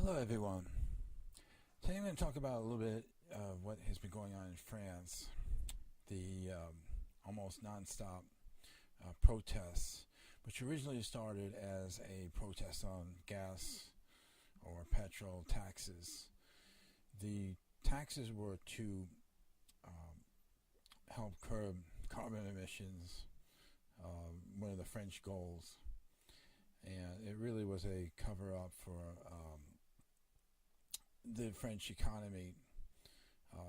Hello everyone. Today I'm going to talk about a little bit of what has been going on in France. The almost non-stop protests, which originally started as a protest on gas or petrol taxes. The taxes were to help curb carbon emissions, one of the French goals. And it really was a cover-up for the French economy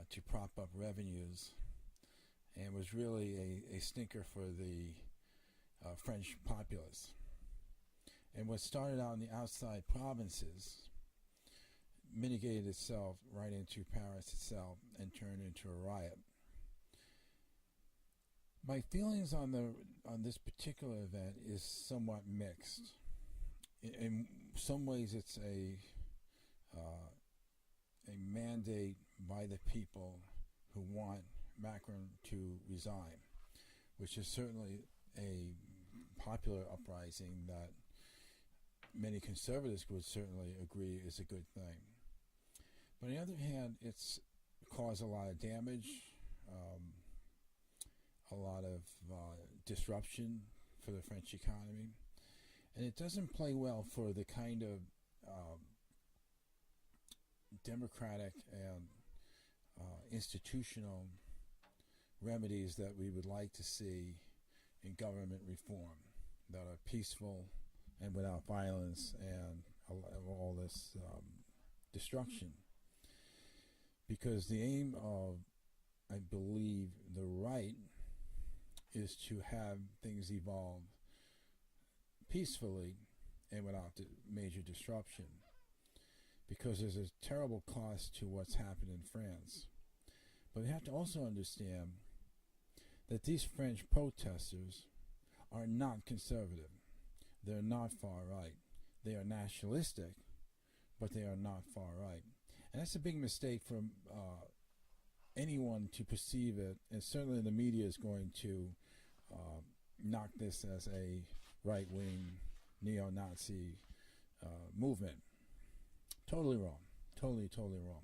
to prop up revenues, and was really a stinker for the French populace. And what started out in the outside provinces mitigated itself right into Paris itself and turned into a riot. My feelings on this particular event is somewhat mixed. In some ways, it's a mandate by the people who want Macron to resign, which is certainly a popular uprising that many conservatives would certainly agree is a good thing. But on the other hand, it's caused a lot of damage, a lot of disruption for the French economy, and it doesn't play well for the kind of democratic and institutional remedies that we would like to see in government reform that are peaceful and without violence and all this destruction. Because the aim of, I believe, the right is to have things evolve peacefully and without major disruption, because there's a terrible cost to what's happened in France. But we have to also understand that these French protesters are not conservative. They're not far right. They are nationalistic, but they are not far right. And that's a big mistake for anyone to perceive it, and certainly the media is going to knock this as a right-wing neo-Nazi movement. Totally wrong. Totally wrong.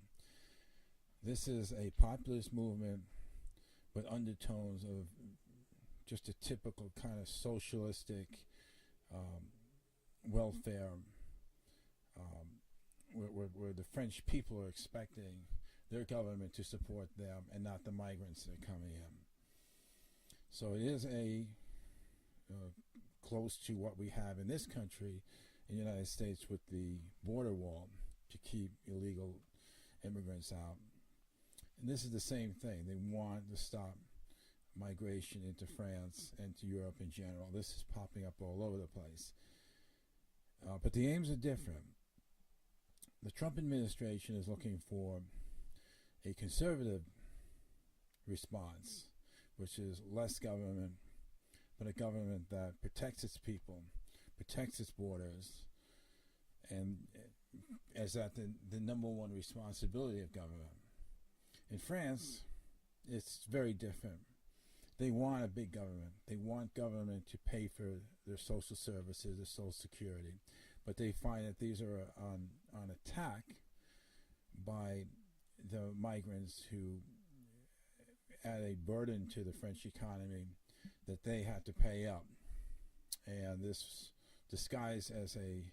This is a populist movement with undertones of just a typical kind of socialistic welfare, where the French people are expecting their government to support them and not the migrants that are coming in. So it is close to what we have in this country, in the United States, with the border wall to keep illegal immigrants out. And this is the same thing. They want to stop migration into France and to Europe in general. This is popping up all over the place. But the aims are different. The Trump administration is looking for a conservative response, which is less government, but a government that protects its people, protects its borders, and as that the number one responsibility of government. In France, it's very different. They want a big government. They want government to pay for their social services, their social security, but they find that these are on attack by the migrants who add a burden to the French economy that they have to pay up. And this, disguised as a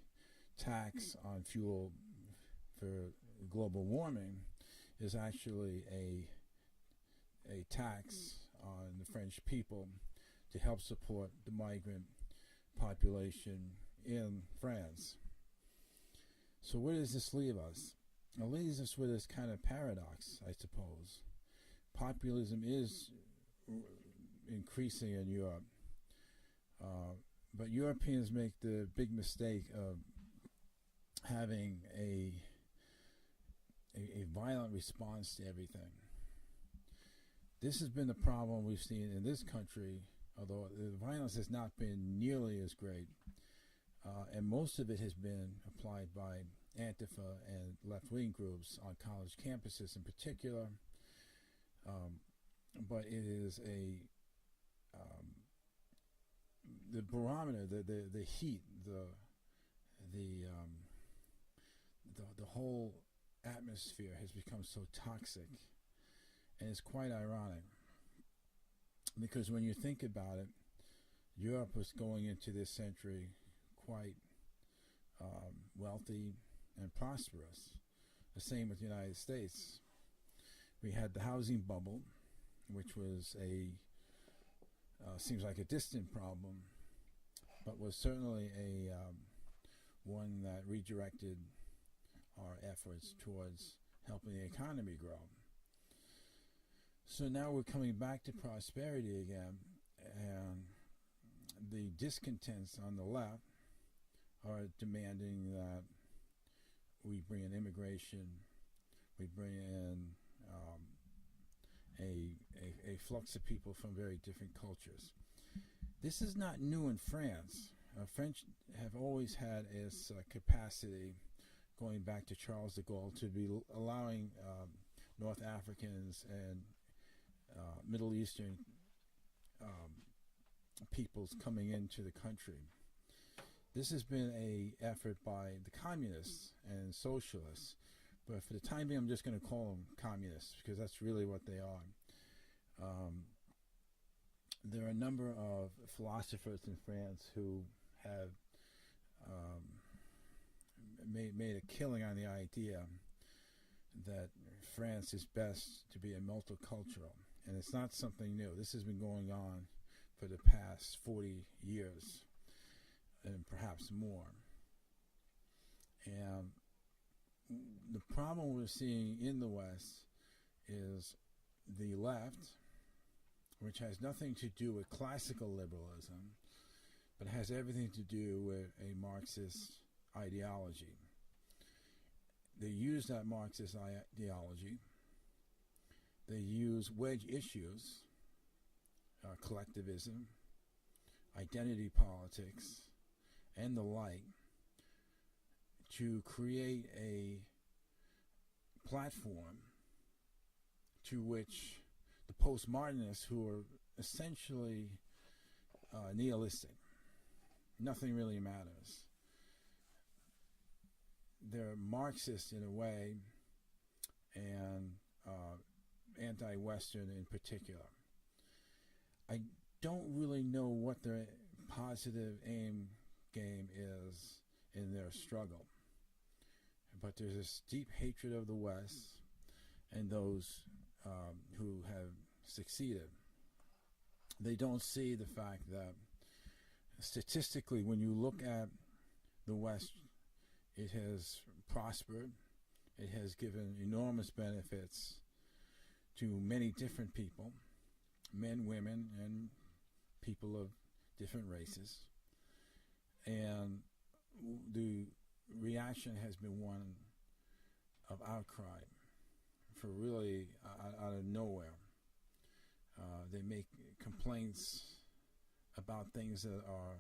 tax on fuel for global warming, is actually a tax on the French people to help support the migrant population in France. So where does this leave us? It leaves us with this kind of paradox, I suppose. Populism is increasing in Europe, but Europeans make the big mistake of having a violent response to everything. This has been the problem we've seen in this country, although the violence has not been nearly as great, and most of it has been applied by Antifa and left-wing groups on college campuses in particular. But it is the barometer, the heat, the whole atmosphere has become so toxic, and it's quite ironic because when you think about it, Europe was going into this century quite wealthy and prosperous. The same with the United States. We had the housing bubble, which was seems like a distant problem, but was certainly a one that redirected our efforts towards helping the economy grow. So now we're coming back to prosperity again, and the discontents on the left are demanding that we bring in immigration, we bring in a flux of people from very different cultures. This is not new in France. French have always had its capacity, going back to Charles de Gaulle, to be allowing North Africans and Middle Eastern peoples coming into the country. This has been an effort by the communists and socialists, but for the time being I'm just going to call them communists because that's really what they are. There are a number of philosophers in France who have made a killing on the idea that France is best to be a multicultural, and it's not something new. This has been going on for the past 40 years and perhaps more. And the problem we're seeing in the West is the left, which has nothing to do with classical liberalism, but has everything to do with a Marxist ideology. They use that Marxist ideology. They use wedge issues, collectivism, identity politics, and the like, to create a platform to which the postmodernists, who are essentially nihilistic, nothing really matters. They're Marxist in a way, and anti-Western in particular. I don't really know what their positive aim game is in their struggle, but there's this deep hatred of the West and those who have succeeded. They don't see the fact that statistically, when you look at the West, it has prospered. It has given enormous benefits to many different people, men, women, and people of different races. And the reaction has been one of outcry for really out of nowhere. They make complaints about things that are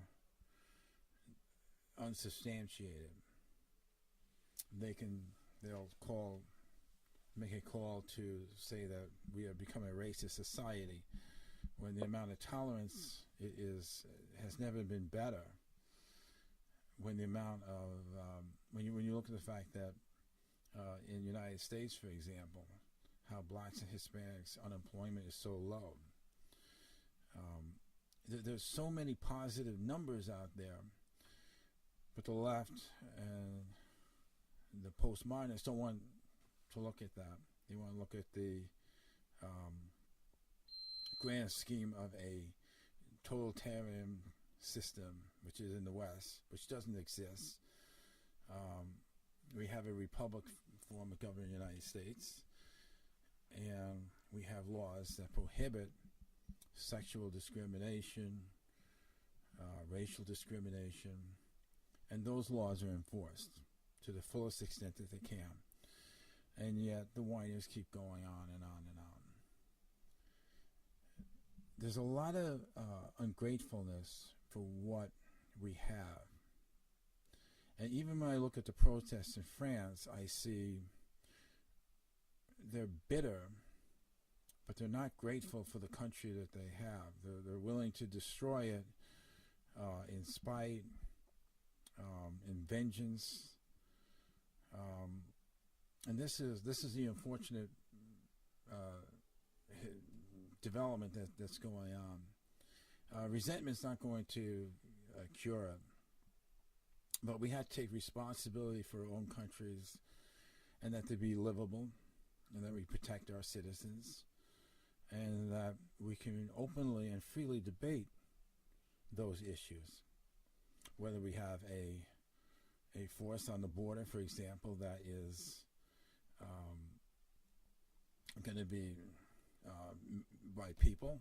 unsubstantiated. They'll make a call to say that we have become a racist society, when the amount of tolerance has never been better. When the amount of when you look at the fact that in the United States, for example, how blacks and Hispanics unemployment is so low. There's so many positive numbers out there, but the left and the postmodernists don't want to look at that. They want to look at the grand scheme of a totalitarian system, which is in the West, which doesn't exist. We have a republic form of government in the United States, and we have laws that prohibit sexual discrimination, racial discrimination, and those laws are enforced to the fullest extent that they can. And yet the whiners keep going on and on and on. There's a lot of ungratefulness for what we have. And even when I look at the protests in France, I see they're bitter, but they're not grateful for the country that they have. They're willing to destroy it in spite, in vengeance. and this is the unfortunate uh, development that's going on. Resentment's not going to cure it, but we have to take responsibility for our own countries, and that they be livable, and that we protect our citizens, and that we can openly and freely debate those issues. Whether we have a force on the border, for example, that is going to be by people,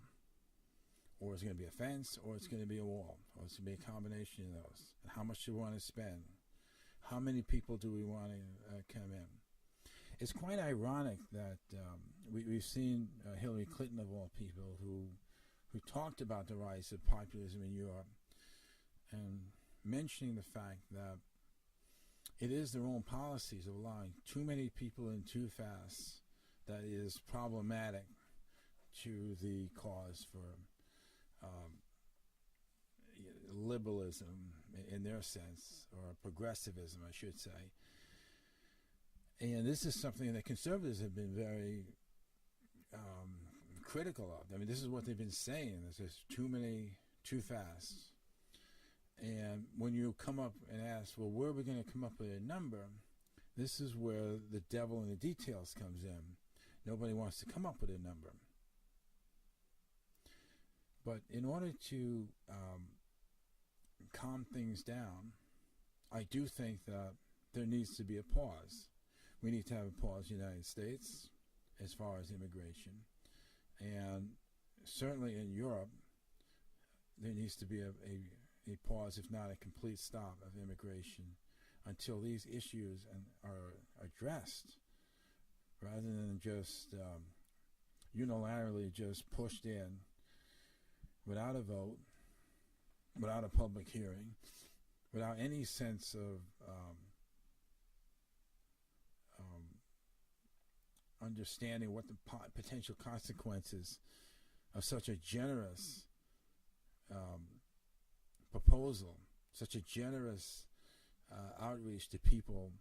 or it's going to be a fence, or it's going to be a wall, or it's going to be a combination of those. How much do we want to spend? How many people do we want to come in? It's quite ironic that we've seen Hillary Clinton, of all people, who talked about the rise of populism in Europe, and mentioning the fact that it is their own policies of allowing too many people in too fast that is problematic to the cause for liberalism in their sense, or progressivism, I should say. And this is something that conservatives have been very critical of. I mean, this is what they've been saying. There's too many, too fast. And when you come up and ask, well, where are we going to come up with a number? This is where the devil in the details comes in. Nobody wants to come up with a number. But in order to calm things down, I do think that there needs to be a pause. We need to have a pause in the United States as far as immigration. And certainly in Europe, there needs to be a pause, if not a complete stop of immigration, until these issues are addressed, rather than just unilaterally just pushed in without a vote, without a public hearing, without any sense of understanding what the potential consequences of such a generous proposal, such a generous outreach to people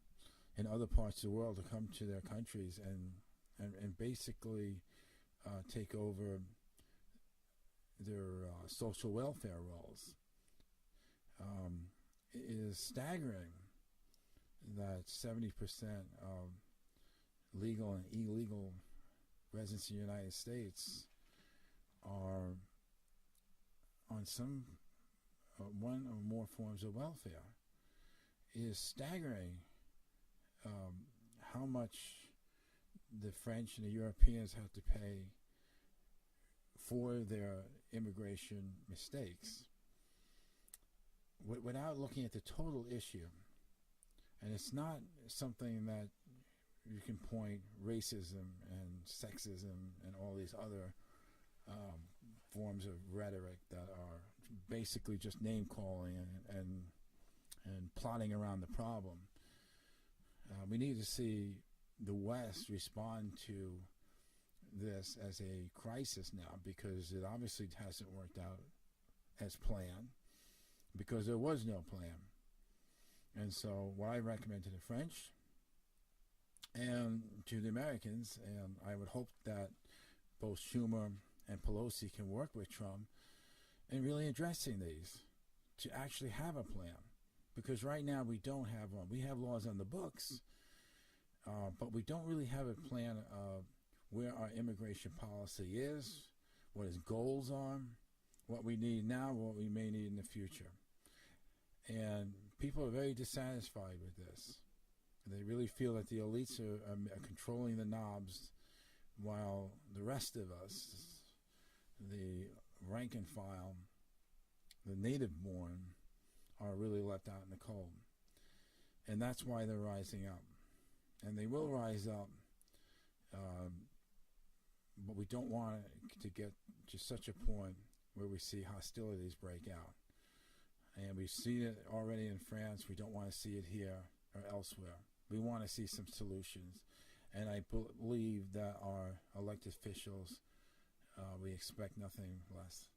in other parts of the world to come to their countries and basically take over their social welfare roles. It is staggering that 70% of legal and illegal residents in the United States are on some one or more forms of welfare. It is staggering how much the French and the Europeans have to pay for their immigration mistakes, without looking at the total issue. And it's not something that you can point racism and sexism and all these other forms of rhetoric that are basically just name calling and plotting around the problem. We need to see the West respond to this as a crisis now, because it obviously hasn't worked out as planned, because there was no plan. And so what I recommend to the French and to the Americans, and I would hope that both Schumer and Pelosi can work with Trump in really addressing these, to actually have a plan. Because right now we don't have one. We have laws on the books, but we don't really have a plan of where our immigration policy is, what its goals are, what we need now, what we may need in the future. And people are very dissatisfied with this. They really feel that the elites are controlling the knobs, while the rest of us, the rank and file, the native born, are really left out in the cold. And that's why they're rising up. And they will rise up, but we don't want it to get to such a point where we see hostilities break out. And we've seen it already in France. We don't want to see it here or elsewhere. We want to see some solutions. And I believe that our elected officials, we expect nothing less.